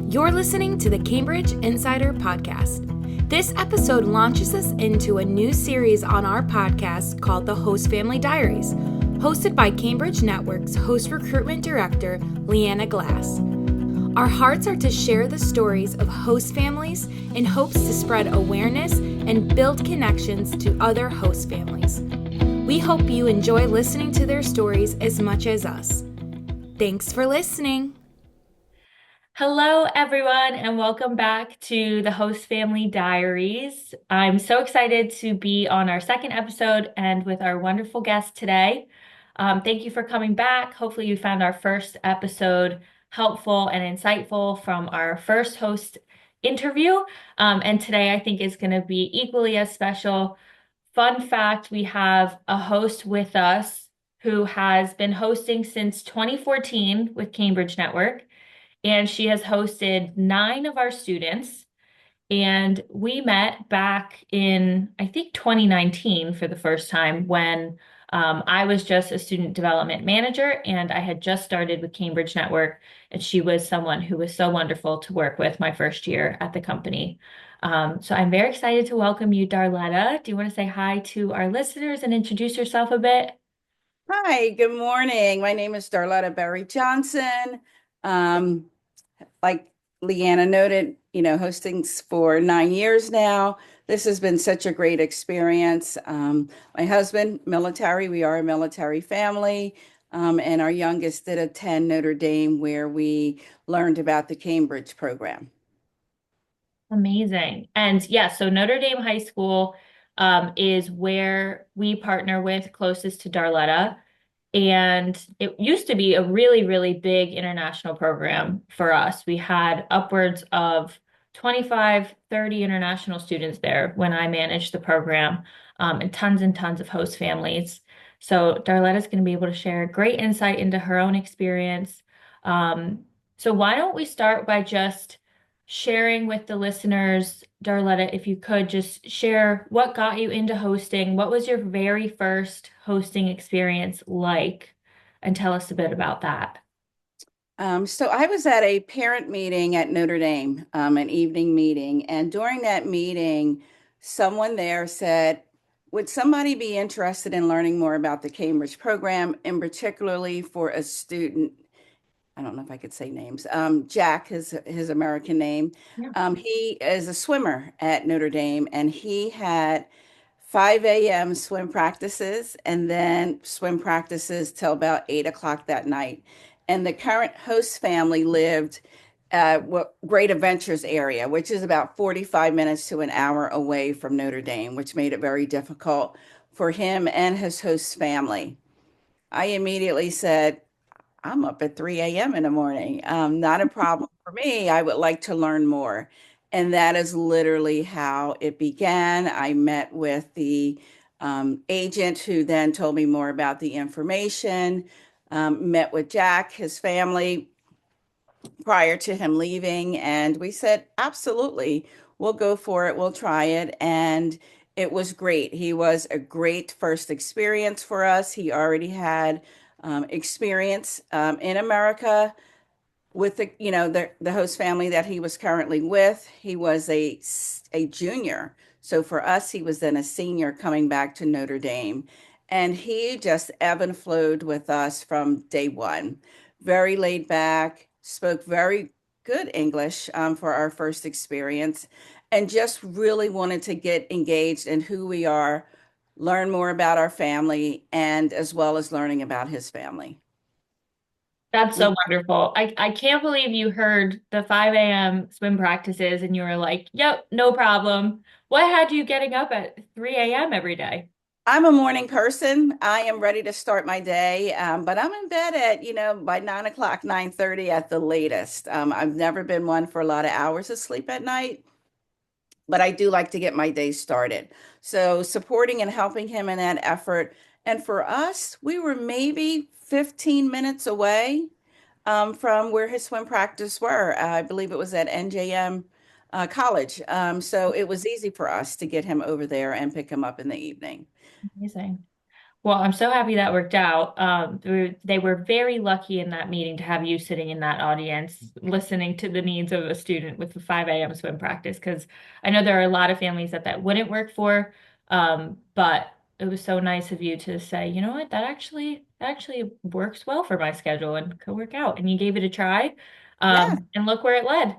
You're listening to the Cambridge Insider Podcast. This episode launches us into a new series on our podcast called the Host Family Diaries, hosted by Cambridge Network's Host Recruitment Director, Leanna Glass. Our hearts are to share the stories of host families in hopes to spread awareness and build connections to other host families. We hope you enjoy listening to their stories as much as us. Thanks for listening. Hello, everyone, and welcome back to the Host Family Diaries. I'm so excited to be on our second episode and with our wonderful guest today. Thank you for coming back. Hopefully, you found our first episode helpful and insightful from our first host interview. And today, I think is going to be equally as special. Fun fact, we have a host with us who has been hosting since 2014 with Cambridge Network, and she has hosted 9 of our students. And we met back in, I think, 2019 for the first time when I was just a student development manager and I had just started with Cambridge Network. And she was someone who was so wonderful to work with my first year at the company. So I'm very excited to welcome you, Darletta. Do you want to say hi to our listeners and introduce yourself a bit? Hi, good morning. My name is Darletta Berry Johnson. Um, like Leanna noted, hosting for 9 years now. This has been such a great experience. My husband, military, we are a military family, and our youngest did attend Notre Dame, where we learned about the Cambridge program. Amazing. And yeah, so Notre Dame High School is where we partner with closest to Darletta. And it used to be a really, really big international program for us. We had upwards of 25, 30 international students there when I managed the program, and tons of host families. So Darletta's going to be able to share great insight into her own experience. So why don't we start by just sharing with the listeners, Darletta, if you could just share what got you into hosting. What was your very first hosting experience like? And tell us a bit about that. So I was at a parent meeting at Notre Dame, an evening meeting, and during that meeting, someone there said, "Would somebody be interested in learning more about the Cambridge program, and particularly for a student?" I don't know if I could say names. Jack, his American name. Yeah. He is a swimmer at Notre Dame, and he had 5 a.m. swim practices and then swim practices till about 8 o'clock that night. And the current host family lived what Great Adventures area, which is about 45 minutes to an hour away from Notre Dame, which made it very difficult for him and his host family. I immediately said, "I'm up at 3 a.m. in the morning. Not a problem for me. I would like to learn more." And that is literally how it began. I met with the agent who then told me more about the information, met with Jack, his family, prior to him leaving. And we said, absolutely, we'll go for it. We'll try it. And it was great. He was a great first experience for us. He already had experience in America with the host family that he was currently with. He was a junior. So for us, he was then a senior coming back to Notre Dame. And he just ebb and flowed with us from day one. Very laid back, spoke very good English for our first experience, and just really wanted to get engaged in who we are, learn more about our family, and as well as learning about his family. That's so We wonderful. I can't believe you heard the 5 a.m. swim practices and you were like, yep, no problem. What had you getting up at 3 a.m. every day? I'm a morning person. I am ready to start my day, but I'm in bed at, by 9 o'clock, 9:30 at the latest. I've never been one for a lot of hours of sleep at night, but I do like to get my day started. So supporting and helping him in that effort. And for us, we were maybe 15 minutes away from where his swim practice were. I believe it was at NJM College. So it was easy for us to get him over there and pick him up in the evening. Amazing. Well, I'm so happy that worked out. They were very lucky in that meeting to have you sitting in that audience, listening to the needs of a student with the 5 a.m. swim practice, because I know there are a lot of families that wouldn't work for. But it was so nice of you to say, you know what, that actually works well for my schedule and could work out. And you gave it a try. Yes, And look where it led.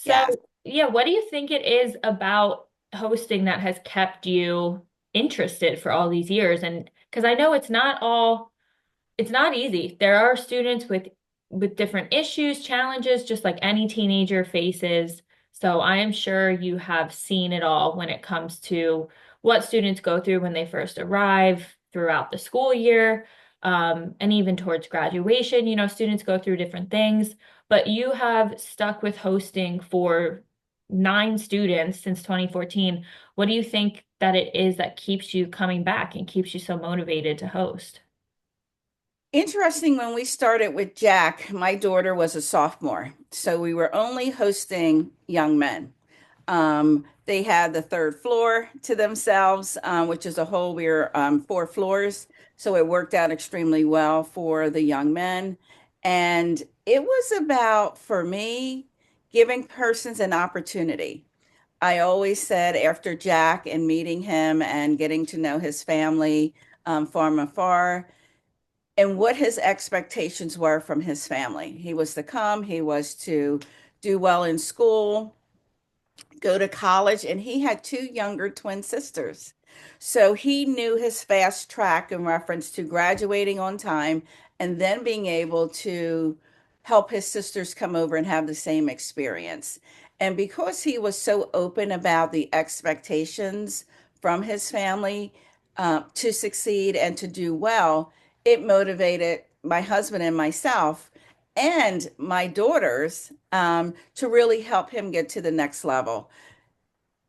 yes. So, yeah, what do you think it is about hosting that has kept you interested for all these years? And because I know it's not easy. There are students with different issues, challenges, just like any teenager faces. So I am sure you have seen it all when it comes to what students go through when they first arrive throughout the school year, and even towards graduation. You know, students go through different things, but you have stuck with hosting for 9 students since 2014. What do you think that it is that keeps you coming back and keeps you so motivated to host? Interesting, when we started with Jack, my daughter was a sophomore. So we were only hosting young men. They had the third floor to themselves, which is a whole, we were 4 floors. So it worked out extremely well for the young men. And it was about, for me, giving persons an opportunity. I always said after Jack and meeting him and getting to know his family from afar, and what his expectations were from his family. He was to come, he was to do well in school, go to college, and he had 2 younger twin sisters. So he knew his fast track in reference to graduating on time and then being able to help his sisters come over and have the same experience. And because he was so open about the expectations from his family to succeed and to do well, it motivated my husband and myself and my daughters to really help him get to the next level.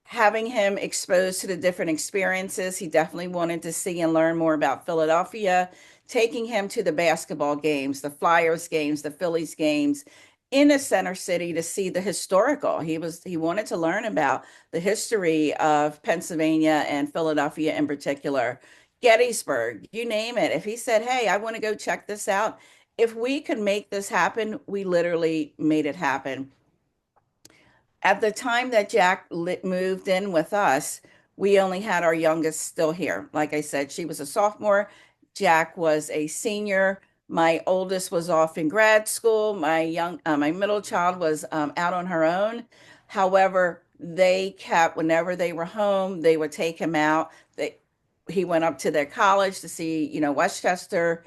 Having him exposed to the different experiences, he definitely wanted to see and learn more about Philadelphia. Taking him to the basketball games, the Flyers games, the Phillies games in the center city to see the historical. He wanted to learn about the history of Pennsylvania and Philadelphia in particular. Gettysburg, you name it. If he said, "Hey, I want to go check this out," if we could make this happen, we literally made it happen. At the time that Jack moved in with us, we only had our youngest still here. Like I said, she was a sophomore. Jack was a senior. My oldest was off in grad school. My middle child was out on her own. However, they kept, whenever they were home, they would take him out. He went up to their college to see, Westchester.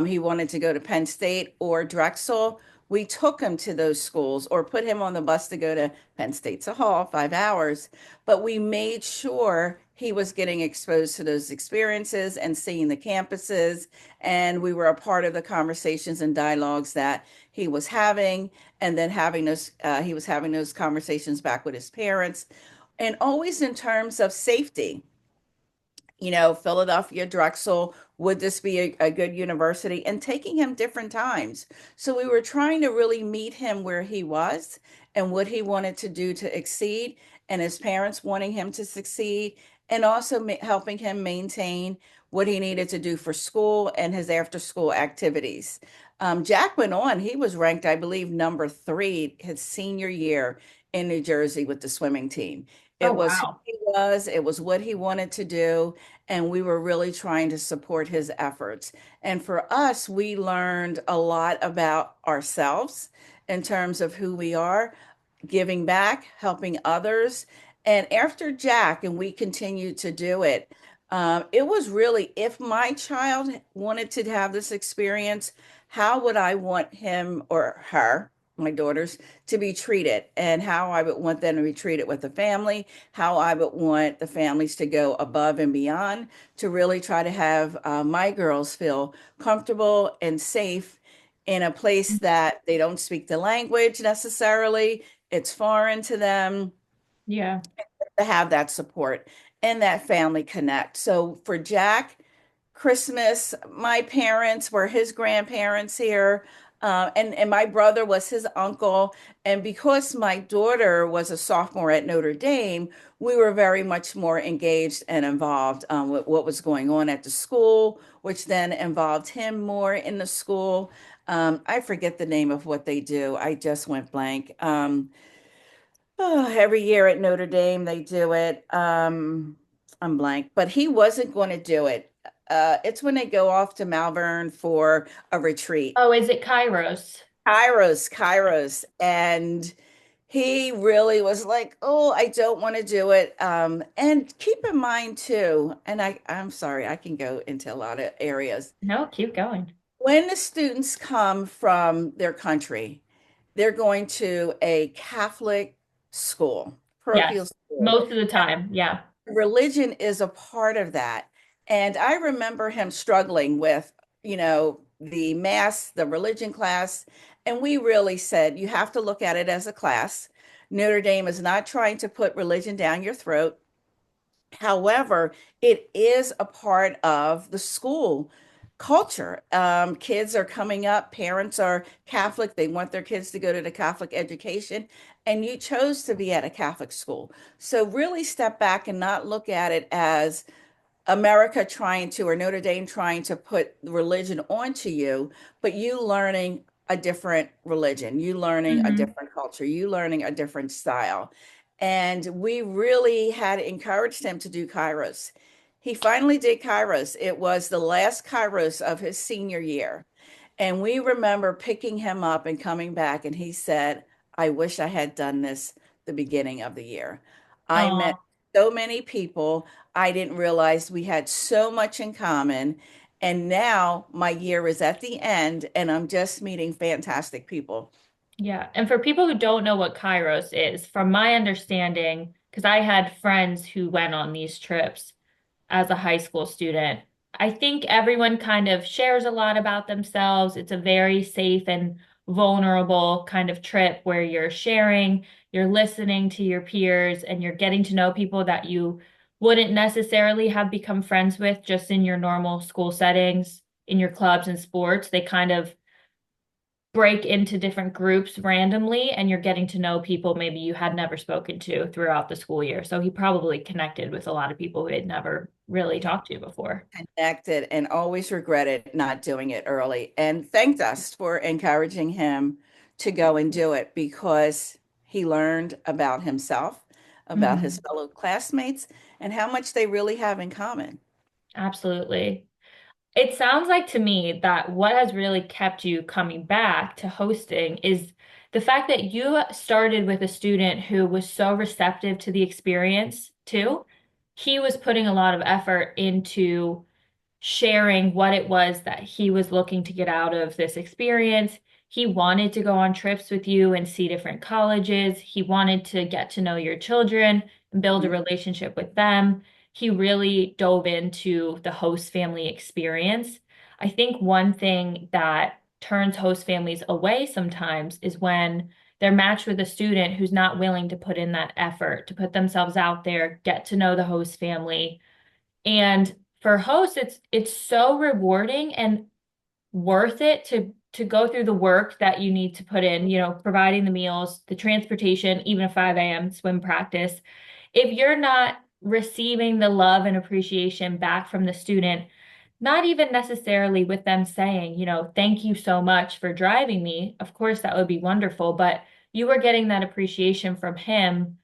He wanted to go to Penn State or Drexel. We took him to those schools or put him on the bus to go to Penn State's a haul, 5 hours. But we made sure he was getting exposed to those experiences and seeing the campuses. And we were a part of the conversations and dialogues that he was having. And then he was having those conversations back with his parents. And always in terms of safety, Philadelphia, Drexel, would this be a good university? And taking him different times. So we were trying to really meet him where he was and what he wanted to do to exceed, and his parents wanting him to succeed, and also helping him maintain what he needed to do for school and his after school activities. Jack went on, he was ranked, I believe, number 3 his senior year in New Jersey with the swimming team. Oh, It was who wow. he was, it was what he wanted to do, and we were really trying to support his efforts. And for us, we learned a lot about ourselves in terms of who we are, giving back, helping others. And after Jack, and we continued to do it, it was really, if my child wanted to have this experience, how would I want him or her, my daughters, to be treated, and how I would want them to be treated with the family, how I would want the families to go above and beyond to really try to have my girls feel comfortable and safe in a place that they don't speak the language necessarily. It's foreign to them, Yeah. to have that support and that family connect. So for Jack, Christmas, my parents were his grandparents here. And my brother was his uncle. And because my daughter was a sophomore at Notre Dame, we were very much more engaged and involved with what was going on at the school, which then involved him more in the school. I forget the name of what they do. I just went blank. Every year at Notre Dame, they do it. I'm blank, but he wasn't going to do it. It's when they go off to Malvern for a retreat. Oh, is it Kairos? Kairos. And he really was like, oh, I don't want to do it. And keep in mind too, and I'm sorry, I can go into a lot of areas. No, keep going. When the students come from their country, they're going to a Catholic school, parochial Yes, school. most of the time. Yeah. Religion is a part of that. And I remember him struggling with, the mass, the religion class. And we really said, you have to look at it as a class. Notre Dame is not trying to put religion down your throat. However, it is a part of the school culture. Kids are coming up, parents are Catholic, they want their kids to go to the Catholic education, and you chose to be at a Catholic school. So really step back and not look at it as America trying to, or Notre Dame trying to put religion onto you, but you learning a different religion, you learning a Hmm. different culture, you learning a different style. And we really had encouraged him to do Kairos. He finally did Kairos. It was the last Kairos of his senior year. And we remember picking him up and coming back, and he said, I wish I had done this the beginning of the year. I met Oh, so many people. I didn't realize we had so much in common. And now my year is at the end, and I'm just meeting fantastic people. yeah. And for people who don't know what Kairos is, from my understanding, because I had friends who went on these trips as a high school student, I think everyone kind of shares a lot about themselves. It's a very safe and vulnerable kind of trip where you're sharing, you're listening to your peers, and you're getting to know people that you wouldn't necessarily have become friends with just in your normal school settings, in your clubs and sports. They kind of break into different groups randomly, and you're getting to know people maybe you had never spoken to throughout the school year. So he probably connected with a lot of people who had never really talked to before. Connected and always regretted not doing it early and thanked us for encouraging him to go and do it because he learned about himself, about his Mhm. fellow classmates, and how much they really have in common. Absolutely. It sounds like to me that what has really kept you coming back to hosting is the fact that you started with a student who was so receptive to the experience too. He was putting a lot of effort into sharing what it was that he was looking to get out of this experience. He wanted to go on trips with you and see different colleges. He wanted to get to know your children and build a relationship with them. He really dove into the host family experience. I think one thing that turns host families away sometimes is when they're matched with a student who's not willing to put in that effort, to put themselves out there, get to know the host family, and for hosts, it's so rewarding and worth it to go through the work that you need to put in, providing the meals, the transportation, even a 5 a.m. swim practice. If you're not receiving the love and appreciation back from the student, not even necessarily with them saying, thank you so much for driving me. Of course, that would be wonderful, but you were getting that appreciation from him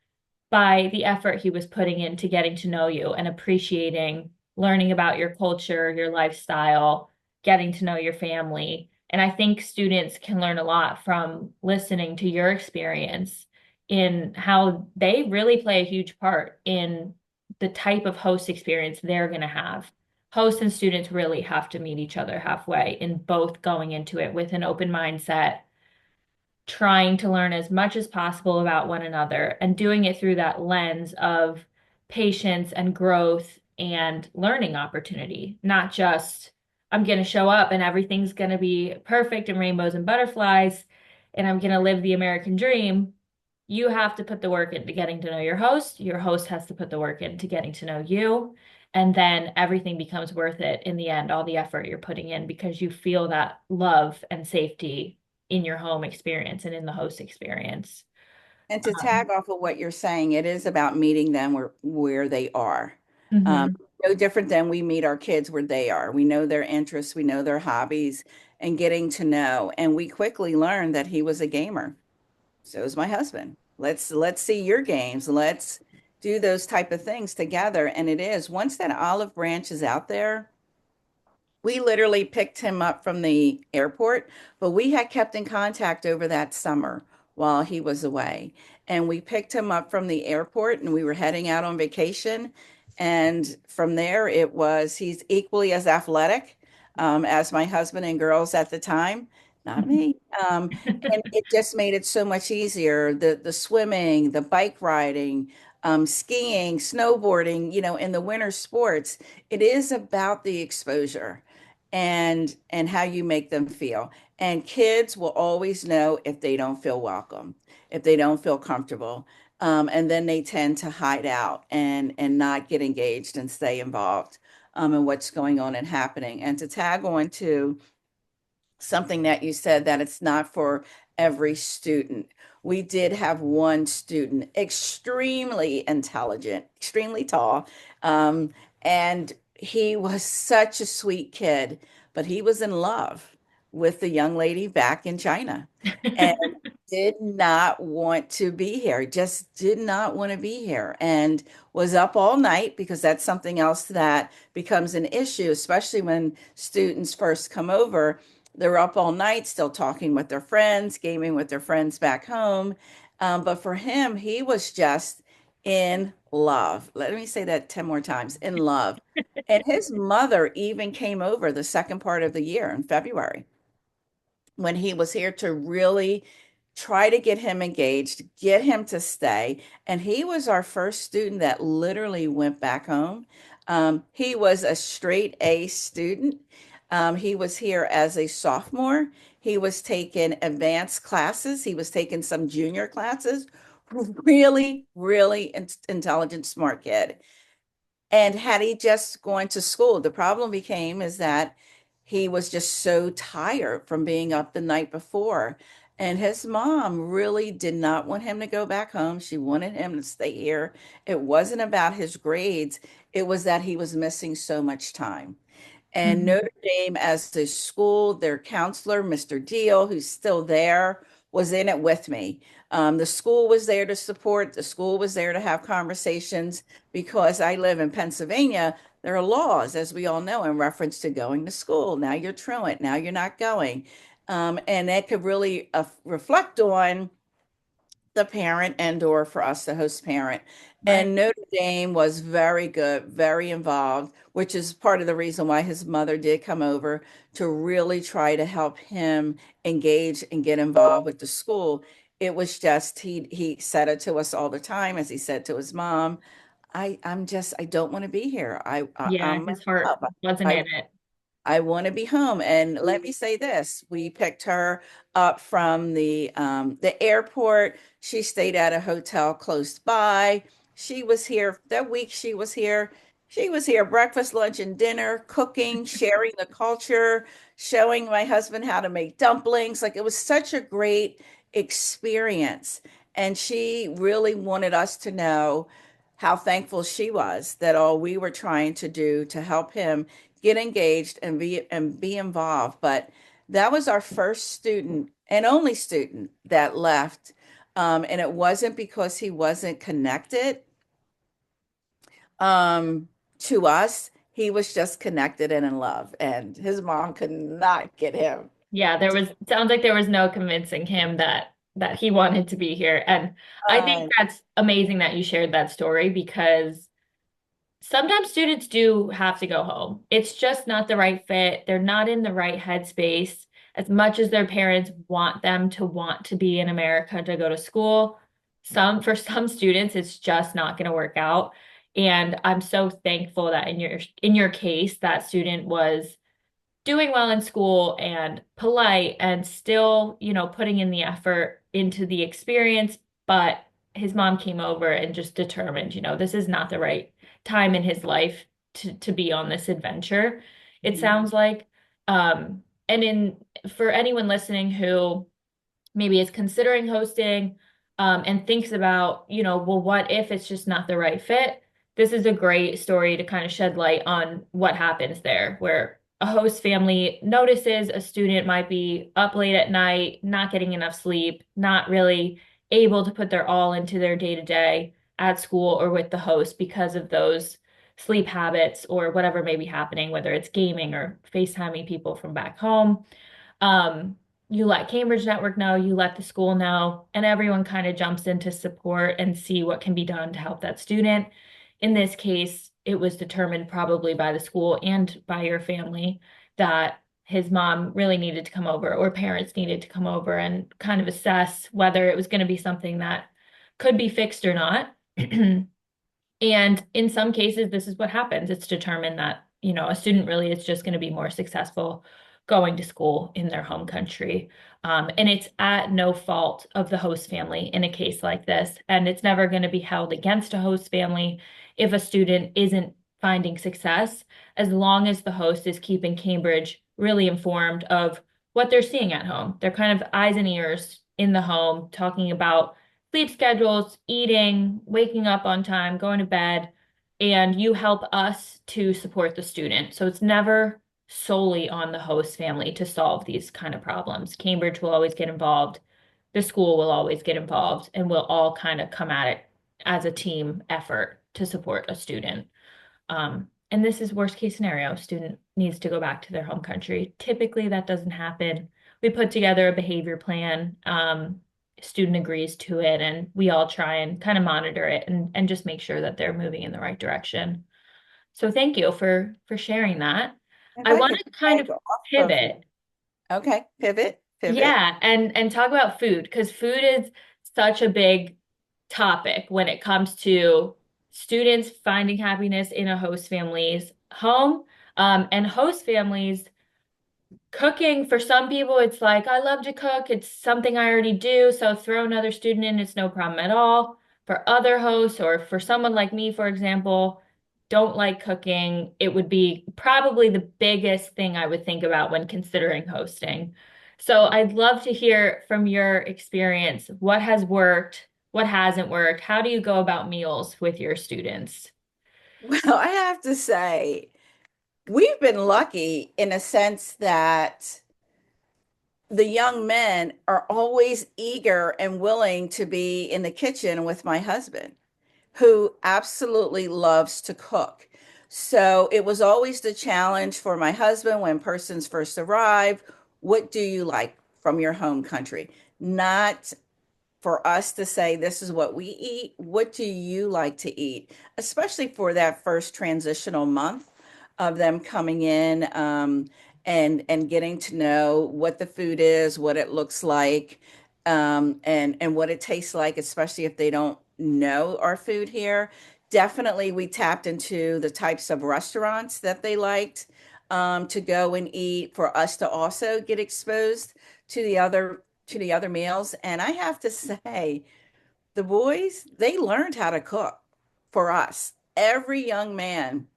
by the effort he was putting into getting to know you and appreciating learning about your culture, your lifestyle, getting to know your family. And I think students can learn a lot from listening to your experience in how they really play a huge part in the type of host experience they're going to have. Hosts and students really have to meet each other halfway in both going into it with an open mindset, trying to learn as much as possible about one another and doing it through that lens of patience and growth and learning opportunity, not just I'm going to show up and everything's going to be perfect and rainbows and butterflies and I'm going to live the American dream. You have to put the work into getting to know your host. Your host has to put the work into getting to know you. And then everything becomes worth it in the end, all the effort you're putting in because you feel that love and safety in your home experience and in the host experience. And to tag off of what you're saying, it is about meeting them where they are. Um, Mhm. no different than we meet our kids where they are. We know their interests, we know their hobbies, and getting to know. And we quickly learned that he was a gamer. So is my husband. Let's see your games. Let's do those type of things together. And it is once that olive branch is out there, we literally picked him up from the airport, but we had kept in contact over that summer while he was away. And we picked him up from the airport and we were heading out on vacation. And from there, he's equally as athletic as my husband and girls at the time, not me. And it just made it so much easier. The swimming, the bike riding, skiing, snowboarding, in the winter sports, it is about the exposure and how you make them feel. And kids will always know if they don't feel welcome, if they don't feel comfortable. And then they tend to hide out and not get engaged and stay involved in what's going on and happening. And to tag on to something that you said that it's not for every student. We did have one student, extremely intelligent, extremely tall, and he was such a sweet kid, but he was in love with the young lady back in China and did not want to be here, just did not want to be here, and was up all night because that's something else that becomes an issue, especially when students first come over. They're up all night still talking with their friends, gaming with their friends back home. But for him, he was just in love. Let me say that 10 more times, in love. And his mother even came over the second part of the year in February when he was here to really try to get him engaged, get him to stay. And he was our first student that literally went back home. He was a straight A student. He was here as a sophomore. He was taking advanced classes. He was taking some junior classes. Really, really intelligent, smart kid. And had he just gone to school, the problem became is that he was just so tired from being up the night before. And his mom really did not want him to go back home. She wanted him to stay here. It wasn't about his grades, it was that he was missing so much time. And Mhm. Notre Dame, as a school, their counselor, Mr. Deal, who's still there, was in it with me. The school was there to support, the school was there to have conversations because I live in Pennsylvania. There are laws, as we all know, in reference to going to school. Now you're truant, now you're not going. And that could really reflect on the parent and or for us the host parent. Right. And Notre Dame was very good, very involved, which is part of the reason why his mother did come over to really try to help him engage and get involved with the school. It was just he said it to us all the time, as he said to his mom, I don't want to be here. Yeah, I'm his heart up. wasn't I in it. I want to be home. And let me say this, we picked her up from the airport. She stayed at a hotel close by. She was here that week. She was here. She was here breakfast, lunch, and dinner, cooking, sharing the culture, showing my husband how to make dumplings. Like it was such a great experience. And she really wanted us to know how thankful she was that all we were trying to do to help him get engaged and be involved. But that was our first student and only student that left. And it wasn't because he wasn't connected um, to us. He was just connected and in love. And his mom could not get him. Yeah, there was sounds like there was no convincing him that he wanted to be here. And I think Uh, that's amazing that you shared that story because sometimes students do have to go home. It's just not the right fit. They're not in the right headspace. As much as their parents want them to want to be in America to go to school, for some students, it's just not going to work out. And I'm so thankful that in your case, that student was doing well in school and polite and still, putting in the effort into the experience. But his mom came over and just determined, this is not the right time in his life to be on this adventure. It mhm. sounds like, and for anyone listening who maybe is considering hosting, and thinks about, well, what if it's just not the right fit? This is a great story to kind of shed light on what happens there, where a host family notices a student might be up late at night, not getting enough sleep, not really able to put their all into their day-to-day at school or with the host because of those sleep habits or whatever may be happening, whether it's gaming or FaceTiming people from back home. um, you let Cambridge Network know, you let the school know, and everyone kind of jumps in to support and see what can be done to help that student. In this case, it was determined probably by the school and by your family that his mom really needed to come over, or parents needed to come over and kind of assess whether it was going to be something that could be fixed or not. And in some cases, this is what happens. It's determined that, a student really is just going to be more successful going to school in their home country. And it's at no fault of the host family in a case like this. And it's never going to be held against a host family if a student isn't finding success, as long as the host is keeping Cambridge really informed of what they're seeing at home. They're kind of eyes and ears in the home, talking about sleep schedules, eating, waking up on time, going to bed, and you help us to support the student. So it's never solely on the host family to solve these kind of problems. Cambridge will always get involved, the school will always get involved, and we'll all kind of come at it as a team effort to support a student. And this is worst case scenario. Student needs to go back to their home country. Typically, that doesn't happen. We put together a behavior plan. Student agrees to it, and we all try and kind of monitor it and just make sure that they're moving in the right direction. So thank you for sharing that. If I I want could to kind of go off of, pivot. okay, pivot. Yeah, and talk about food, because food is such a big topic when it comes to students finding happiness in a host family's home. And host families cooking, for some people, it's like, I love to cook. It's something I already do. So throw another student in, it's no problem at all. For other hosts, or for someone like me, for example, don't like cooking, it would be probably the biggest thing I would think about when considering hosting. So I'd love to hear from your experience. What has worked? What hasn't worked? How do you go about meals with your students? Well, I have to say, we've been lucky in a sense that the young men are always eager and willing to be in the kitchen with my husband, who absolutely loves to cook. So it was always the challenge for my husband when persons first arrive. What do you like from your home country? Not for us to say, this is what we eat. What do you like to eat? Especially for that first transitional month of them coming in, and getting to know what the food is, what it looks like, and what it tastes like, especially if they don't know our food here. Definitely, we tapped into the types of restaurants that they liked, to go and eat, for us to also get exposed to the other meals. And I have to say, the boys, they learned how to cook for us. Every young man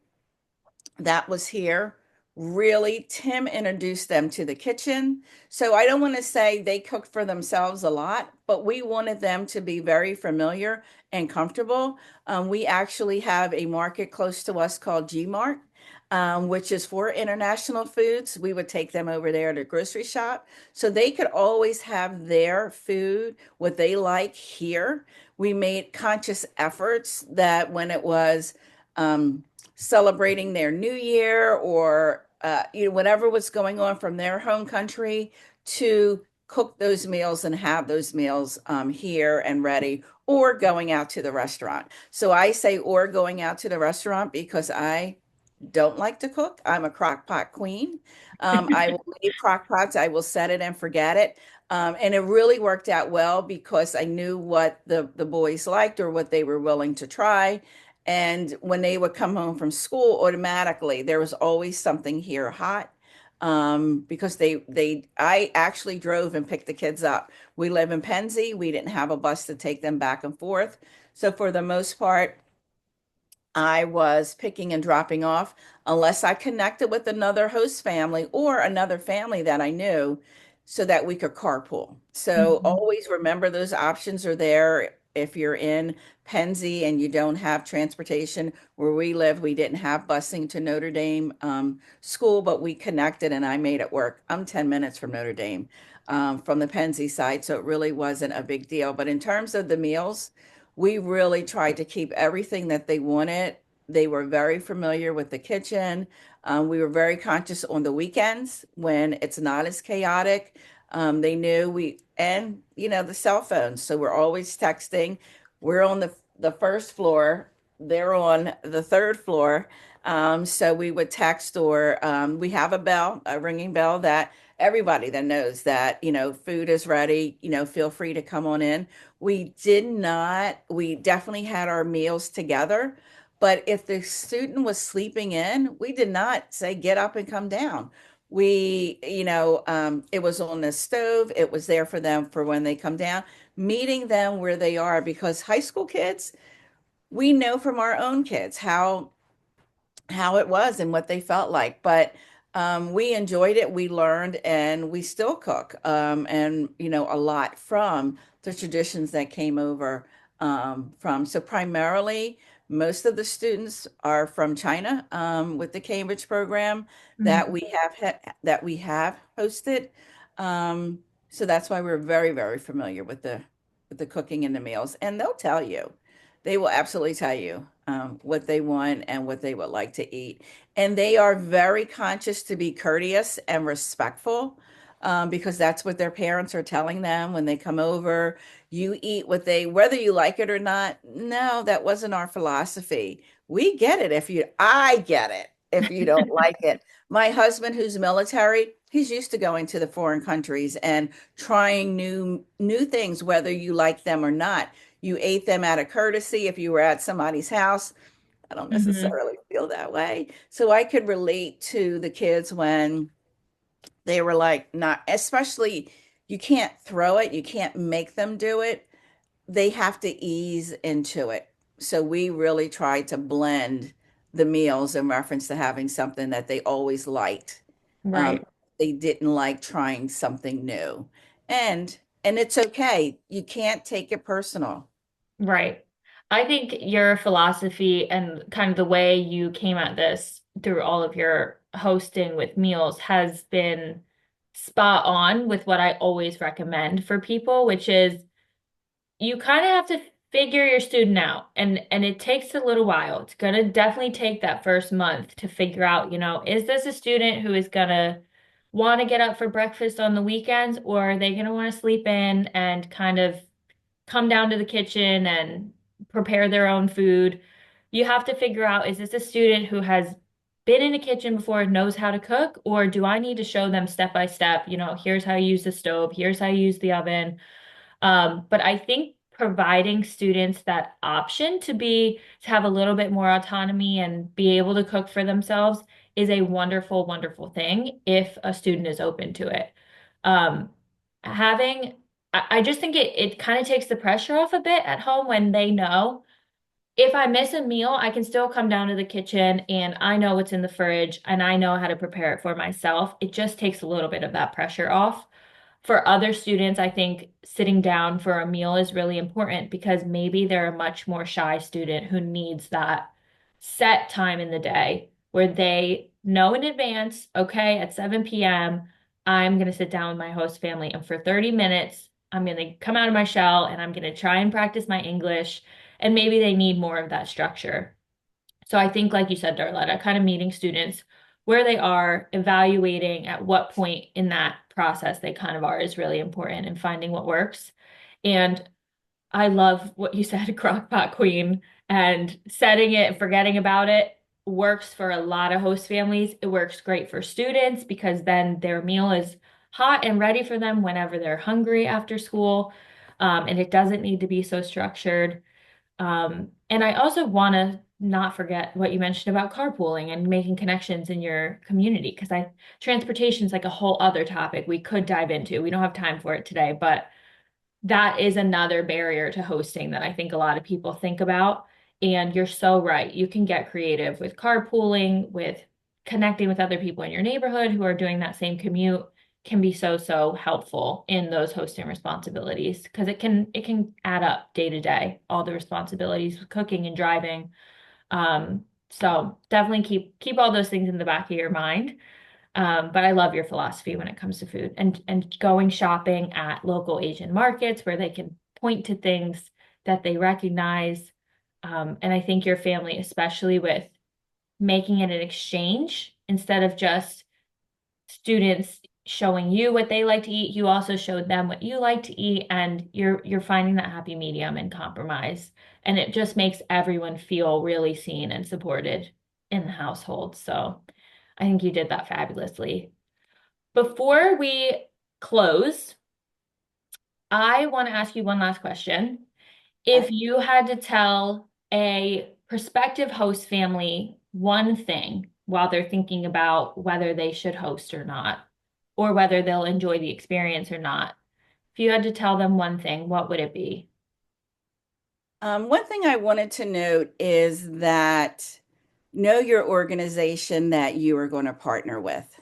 that was here, really, Tim introduced them to the kitchen. So I don't want to say they cooked for themselves a lot, but we wanted them to be very familiar and comfortable. We actually have a market close to us called G Mart, which is for international foods. We would take them over there to grocery shop so they could always have their food, what they like here. We made conscious efforts that when it was, celebrating their new year, or whatever was going on from their home country, to cook those meals and have those meals, here and ready, or going out to the restaurant. So I say, or going out to the restaurant, because I don't like to cook. I'm a crock pot queen. I will leave crock pots. I will set it and forget it. And it really worked out well because I knew what the boys liked, or what they were willing to try. And when they would come home from school, automatically there was always something here hot. Because I actually drove and picked the kids up. We live in Pennsy. We didn't have a bus to take them back and forth. So for the most part, I was picking and dropping off, unless I connected with another host family or another family that I knew. so that we could carpool. So Mhm. always remember those options are there. If you're in Pennsy and you don't have transportation, where we live, we didn't have busing to Notre Dame school, but we connected and I made it work. I'm 10 minutes from Notre Dame, from the Pennsy side, so it really wasn't a big deal. But in terms of the meals, we really tried to keep everything that they wanted. They were very familiar with the kitchen. We were very conscious on the weekends when it's not as chaotic. They knew and the cell phones. So we're always texting. We're on the first floor. They're on the third floor. So we would text, or we have a bell, a ringing bell, that everybody that knows that, food is ready, feel free to come on in. We definitely had our meals together. But if the student was sleeping in, we did not say, get up and come down. It was on the stove. It was there for them for when they come down, meeting them where they are, because high school kids, we know from our own kids how it was and what they felt like. But we enjoyed it. We learned, and we still cook, and a lot from the traditions that came over from. So primarily, most of the students are from China, with the Cambridge program that Mhm. that we have hosted. So that's why we're very, very familiar with the cooking and the meals, and they'll tell you. They will absolutely tell you what they want and what they would like to eat. And they are very conscious to be courteous and respectful, because that's what their parents are telling them when they come over. You eat whether you like it or not. No, that wasn't our philosophy. I get it if you don't like it. My husband, who's military, he's used to going to the foreign countries and trying new things, whether you like them or not. You ate them out of courtesy if you were at somebody's house. I don't Mhm. necessarily feel that way. So I could relate to the kids when they were like, not, especially, you can't throw it, you can't make them do it. They have to ease into it. So we really tried to blend the meals in reference to having something that they always liked. Um, Right. they didn't like trying something new. And it's okay. You can't take it personal. Right. I think your philosophy and kind of the way you came at this through all of your hosting with meals has been spot on with what I always recommend for people, which is you kind of have to figure your student out, and it takes a little while. It's going to definitely take that first month to figure out, is this a student who is going to want to get up for breakfast on the weekends, or are they going to want to sleep in and kind of come down to the kitchen and prepare their own food? You have to figure out, is this a student who has been in a kitchen before, knows how to cook, or do I need to show them step by step, here's how you use the stove, here's how you use the oven. But I think providing students that option to have a little bit more autonomy and be able to cook for themselves is a wonderful, wonderful thing if a student is open to it. Um, having, I just think it kind of takes the pressure off a bit at home when they know if I miss a meal, I can still come down to the kitchen and I know what's in the fridge and I know how to prepare it for myself. It just takes a little bit of that pressure off. For other students, I think sitting down for a meal is really important because maybe they're a much more shy student who needs that set time in the day where they know in advance, okay, at 7 p.m., I'm going to sit down with my host family and for 30 minutes, I'm going to come out of my shell and I'm going to try and practice my English. And maybe they need more of that structure. So I think, like you said, Darletta, kind of meeting students where they are, evaluating at what point in that process they kind of are is really important and finding what works. And I love what you said, crockpot queen, and setting it and forgetting about it works for a lot of host families. It works great for students because then their meal is hot and ready for them whenever they're hungry after school. And it doesn't need to be so structured. And I also want to not forget what you mentioned about carpooling and making connections in your community because transportation is like a whole other topic we could dive into. We don't have time for it today, but that is another barrier to hosting that I think a lot of people think about. And you're so right. You can get creative with carpooling, with connecting with other people in your neighborhood who are doing that same commute. can be so, so helpful in those hosting responsibilities because it can add up day to day, all the responsibilities with cooking and driving. So definitely keep all those things in the back of your mind. But I love your philosophy when it comes to food and going shopping at local Asian markets where they can point to things that they recognize. And I think your family, especially with making it an exchange instead of just students showing you what they like to eat, you also showed them what you like to eat, and you're finding that happy medium and compromise. And it just makes everyone feel really seen and supported in the household. So I think you did that fabulously. Before we close, I want to ask you one last question. If you had to tell a prospective host family one thing while they're thinking about whether they should host or not, or whether they'll enjoy the experience or not, if you had to tell them one thing, what would it be? One thing I wanted to note is that know your organization that you are going to partner with.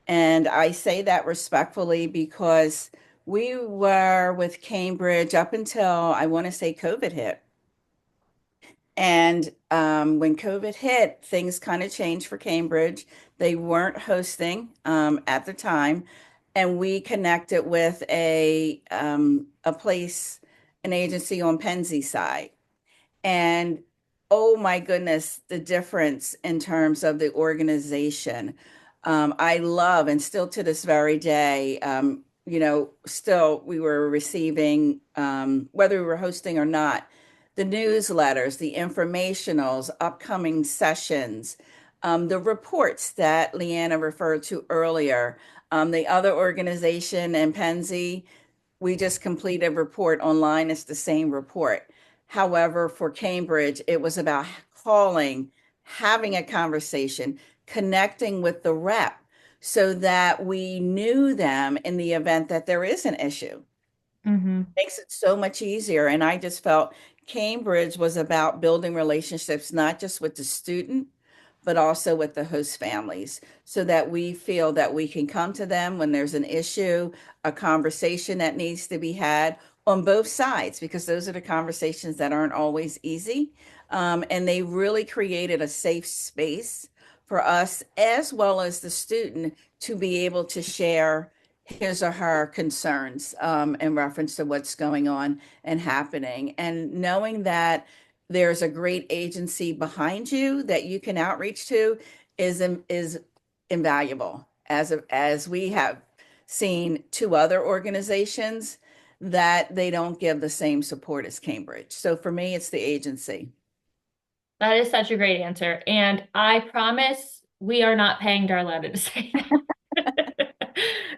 And I say that respectfully because we were with Cambridge up until I want to say COVID hit. And when COVID hit, things kind of changed for Cambridge. They weren't hosting at the time, and we connected with a place, an agency on Pennsy side. And oh my goodness, the difference in terms of the organization. I love, and still to this very day, still we were receiving, whether we were hosting or not, the newsletters, the informationals, upcoming sessions, the reports that Leanna referred to earlier. The other organization in Pennsy, we just completed a report online. It's the same report. However, for Cambridge, it was about calling, having a conversation, connecting with the rep so that we knew them in the event that there is an issue. Mm-hmm. Makes it so much easier. And I just felt Cambridge was about building relationships, not just with the student, but also with the host families, so that we feel that we can come to them when there's an issue, a conversation that needs to be had on both sides, because those are the conversations that aren't always easy. And they really created a safe space for us as well as the student to be able to share his or her concerns in reference to what's going on and happening. And knowing that there's a great agency behind you that you can outreach to is invaluable. As we have seen two other organizations that they don't give the same support as Cambridge. So for me, it's the agency. That is such a great answer. And I promise we are not paying Darletta to say that.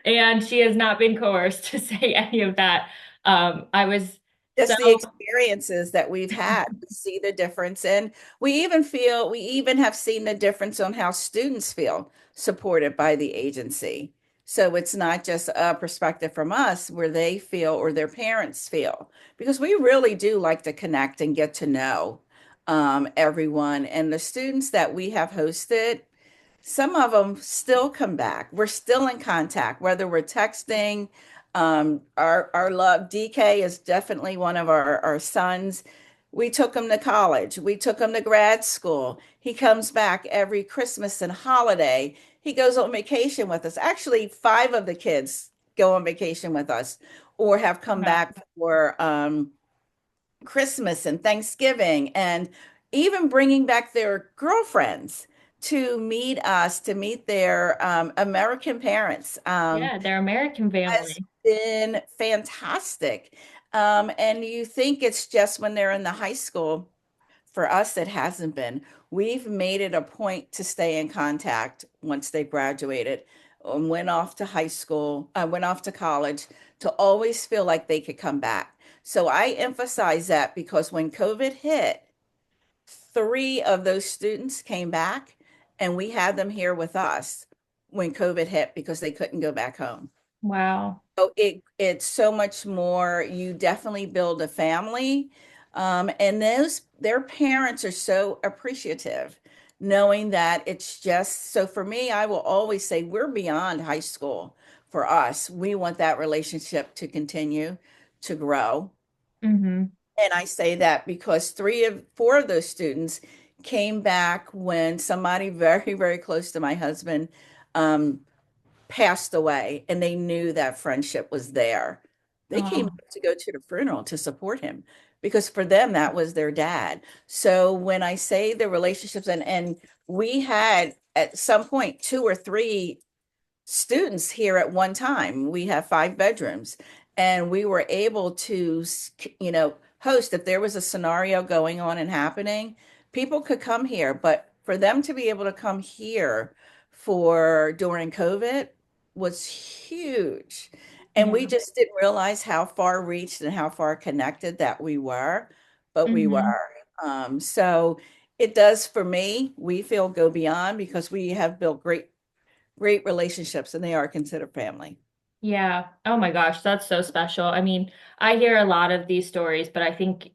And she has not been coerced to say any of that. I was so, Just the experiences that we've had, we see the difference. And we even have seen the difference on how students feel supported by the agency. So it's not just a perspective from us where they feel or their parents feel, because we really do like to connect and get to know everyone. And the students that we have hosted, some of them still come back. We're still in contact, whether we're texting. Our love, DK is definitely one of our sons. We took him to college. We took him to grad school. He comes back every Christmas and holiday. He goes on vacation with us. Actually, five of the kids go on vacation with us or have come wow. back for Christmas and Thanksgiving, and even bringing back their girlfriends to meet us, to meet their American parents, Yeah, they're American has family. been fantastic. And you think it's just when they're in the high school. For us, it hasn't been. We've made it a point to stay in contact once they graduated, went off to high school, went off to college, to always feel like they could come back. So I emphasize that because when COVID hit, three of those students came back and we had them here with us when COVID hit because they couldn't go back home. Wow. So it's so much more. You definitely build a family. And their parents are so appreciative, knowing that it's just so for me, I will always say we're beyond high school for us, we want that relationship to continue to grow. Mm-hmm. And I say that because four of those students came back when somebody very, very close to my husband um, passed away, and they knew that friendship was there. They came Oh, to go to the funeral to support him because for them, that was their dad. So when I say the relationships, and we had at some point two or three students here at one time. We have 5 bedrooms, and we were able to, host if there was a scenario going on and happening, people could come here. But for them to be able to come here for during COVID was huge. And yeah. we just didn't realize how far reached and how far connected that we were, but we were. Mm-hmm. So it does for me, we feel go beyond because we have built great relationships and they are considered family. Yeah. Oh my gosh, that's so special. I mean, I hear a lot of these stories, but I think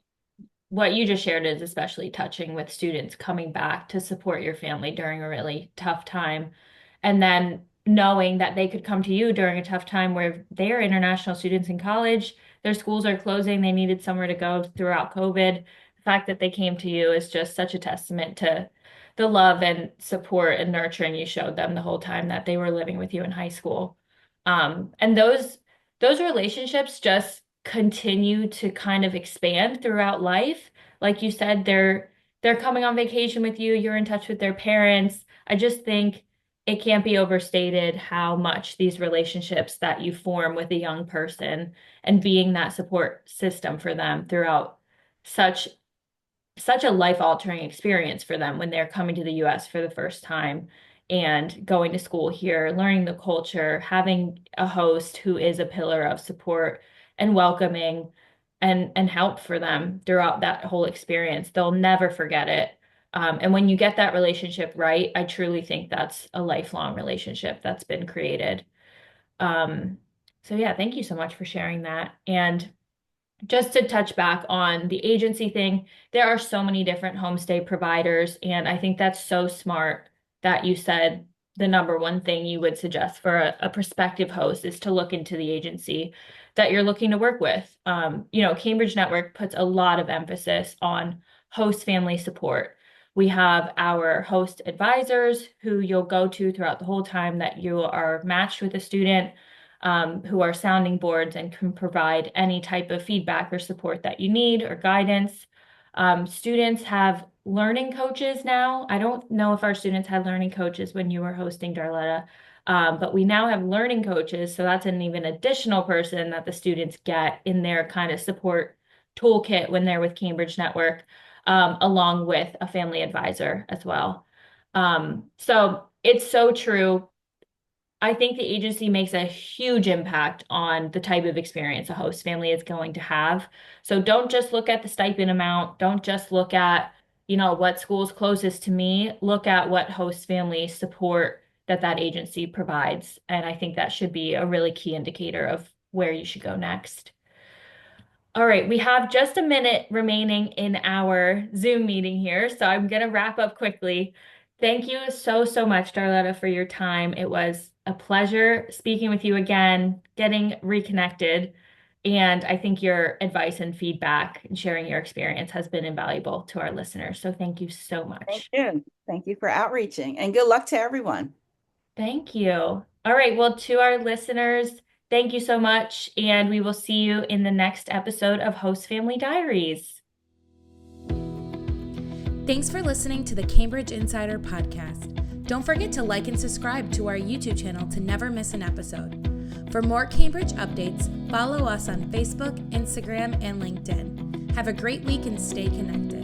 what you just shared is especially touching with students coming back to support your family during a really tough time. And then knowing that they could come to you during a tough time where they are international students in college, their schools are closing, they needed somewhere to go throughout COVID. The fact that they came to you is just such a testament to the love and support and nurturing you showed them the whole time that they were living with you in high school. And those relationships just continue to kind of expand throughout life. Like you said, they're coming on vacation with you, you're in touch with their parents. I just think it can't be overstated how much these relationships that you form with a young person and being that support system for them throughout such such a life-altering experience for them when they're coming to the US for the first time and going to school here, learning the culture, having a host who is a pillar of support and welcoming and help for them throughout that whole experience. They'll never forget it. And when you get that relationship right, I truly think that's a lifelong relationship that's been created. Um, so yeah, thank you so much for sharing that. And just to touch back on the agency thing, there are so many different homestay providers, and I think that's so smart that you said the number one thing you would suggest for a prospective host is to look into the agency that you're looking to work with. Cambridge Network puts a lot of emphasis on host family support. We have our host advisors who you'll go to throughout the whole time that you are matched with a student who are sounding boards and can provide any type of feedback or support that you need or guidance. Students have learning coaches now. I don't know if our students had learning coaches when you were hosting, Darletta, but we now have learning coaches. So that's an even additional person that the students get in their kind of support toolkit when they're with Cambridge Network, along with a family advisor as well. So it's so true. I think the agency makes a huge impact on the type of experience a host family is going to have. So don't just look at the stipend amount. Don't just look at, what school's closest to me. Look at what host family support that agency provides. And I think that should be a really key indicator of where you should go next. All right, we have just a minute remaining in our Zoom meeting here, so I'm going to wrap up quickly. Thank you so, so much, Darletta, for your time. It was a pleasure speaking with you again, getting reconnected, and I think your advice and feedback and sharing your experience has been invaluable to our listeners. So thank you so Thank much. you. Thank you for outreaching and good luck to everyone. Thank you. All right, well, to our listeners, thank you so much, and we will see you in the next episode of Host Family Diaries. Thanks for listening to the Cambridge Insider Podcast. Don't forget to like and subscribe to our YouTube channel to never miss an episode. For more Cambridge updates, follow us on Facebook, Instagram, and LinkedIn. Have a great week and stay connected.